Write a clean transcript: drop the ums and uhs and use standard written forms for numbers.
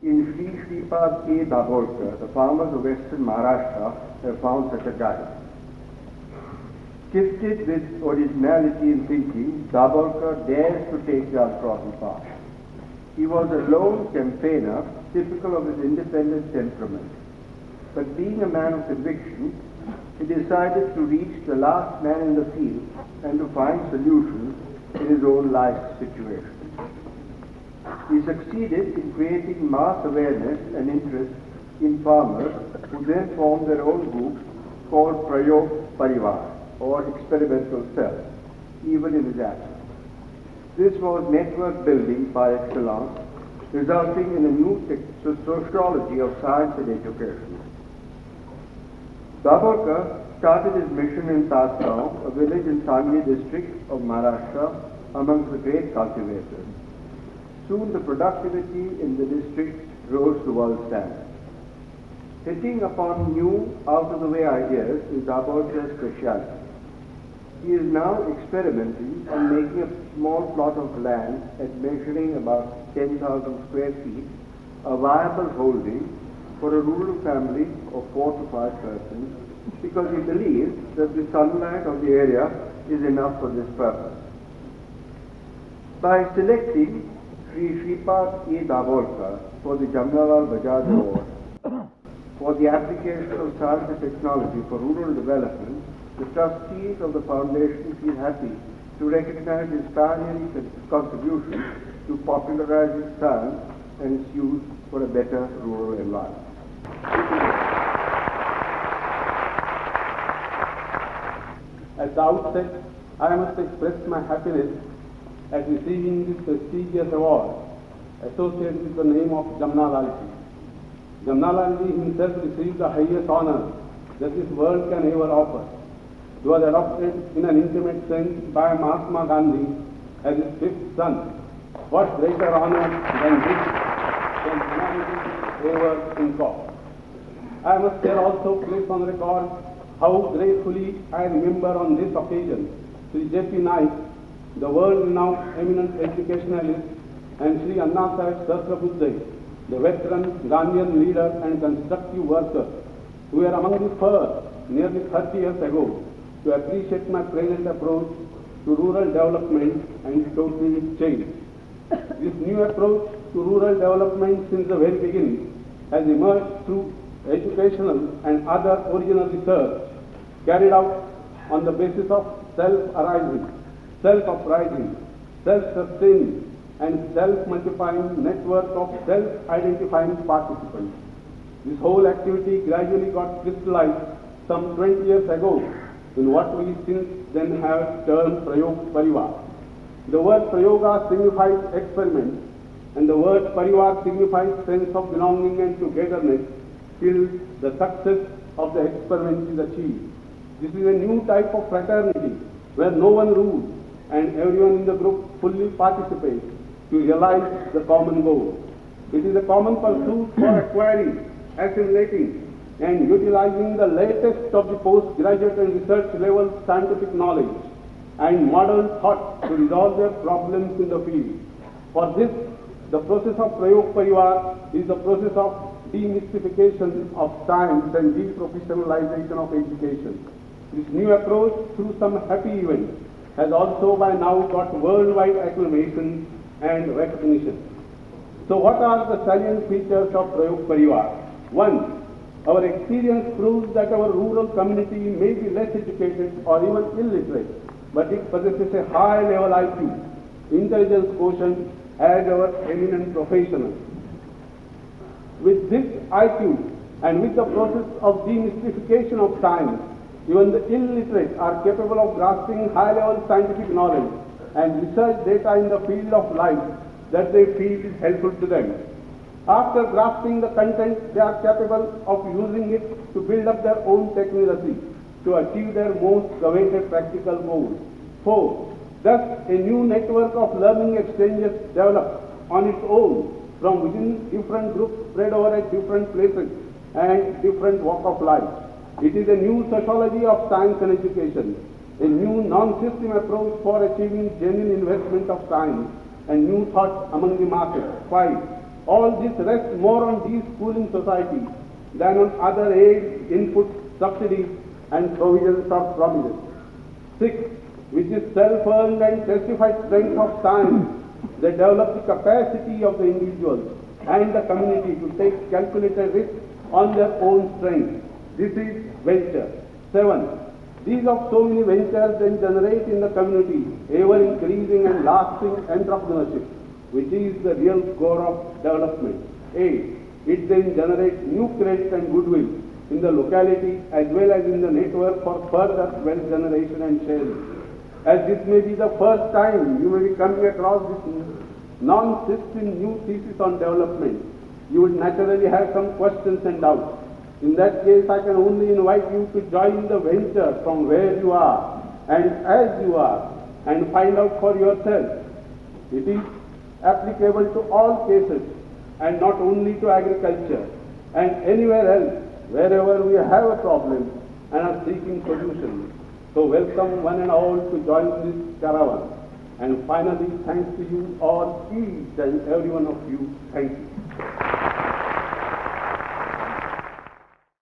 In Sri Sripad A. Dabholkar, the farmers of western Maharashtra have found such a guide. Gifted with originality in thinking, Dabholkar dares to take the untrodden path. He was a lone campaigner, typical of his independent temperament. But being a man of conviction, he decided to reach the last man in the field and to find solutions in his own life situation. He succeeded in creating mass awareness and interest in farmers who then formed their own group called Prayog Parivar, or experimental cell, even in his absence. This was network building par excellence, resulting in a new sociology of science and education. Dabholkar started his mission in Tasgaon, a village in Sangli district of Maharashtra, amongst the great cultivators. Soon the productivity in the district rose to world standards. Hitting upon new, out-of-the-way ideas is Dabholkar's specialty. He is now experimenting on making a small plot of land at measuring about 10,000 square feet a viable holding for a rural family of 4 to 5 persons, because he believes that the sunlight of the area is enough for this purpose. By selecting Sri Sripad A. Dabholkar for the Jamnalal Bajaj Award for the application of science and technology for rural development, the trustees of the foundation feel happy to recognize his pioneering contribution to popularizing science and its use for a better rural environment. At the outset, I must express my happiness at receiving this prestigious award associated with the name of Jamnalalji. Jamnalalji himself received the highest honor that this world can ever offer. He was adopted in an intimate sense by Mahatma Gandhi as his fifth son. What greater honor than this can humanity ever think of? I must here also place on record how gratefully I remember on this occasion Sri J.P. Naik, the world-renowned eminent educationalist, and Sri Annasaheb Sahasrabudhe, the veteran Gandhian leader and constructive worker, who were among the first nearly 30 years ago to appreciate my present approach to rural development and total change. This new approach to rural development since the very beginning has emerged through educational and other original research carried out on the basis of self-arising, self-uprising, self-sustaining, and self-multiplying network of self-identifying participants. This whole activity gradually got crystallized some 20 years ago in what we since then have termed Prayog Parivar. The word Prayoga signifies experiment, and the word Parivar signifies sense of belonging and togetherness till the success of the experiment is achieved. This is a new type of fraternity where no one rules and everyone in the group fully participates to realize the common goal. It is a common pursuit for acquiring, assimilating, and utilizing the latest of the postgraduate and research level scientific knowledge and modern thought to resolve their problems in the field. For this, the process of Prayog Parivar is the process of demystification of science and deprofessionalization of education. This new approach, through some happy events, has also by now got worldwide acclamation and recognition. So what are the salient features of Prayog Parivar? 1. Our experience proves that our rural community may be less educated or even illiterate, but it possesses a high level IQ, intelligence quotient as our eminent professionals. With this IQ and with the process of demystification of science, even the illiterate are capable of grasping high-level scientific knowledge and research data in the field of life that they feel is helpful to them. After grasping the content, they are capable of using it to build up their own technology to achieve their most coveted practical goals. 4. Thus, a new network of learning exchanges develops on its own from within different groups spread over at different places and different walk of life. It is a new sociology of science and education, a new non-system approach for achieving genuine investment of science and new thought among the masses. 5. All this rests more on de-schooling society than on other aid, inputs, subsidies, and provisions of promises. 6. Which is self-earned and testified strength of science that develop the capacity of the individual and the community to take calculated risks on their own strength. This is venture. 7. These of so many ventures then generate in the community ever increasing and lasting entrepreneurship, which is the real core of development. 8. It then generates new credit and goodwill in the locality as well as in the network for further wealth generation and sharing. As this may be the first time you may be coming across this non-system new thesis on development, you would naturally have some questions and doubts. In that case, I can only invite you to join the venture from where you are and as you are and find out for yourself. It is applicable to all cases and not only to agriculture and anywhere else wherever we have a problem and are seeking solutions. So welcome one and all to join this caravan. And finally, thanks to you all, each and every one of you. Thank you.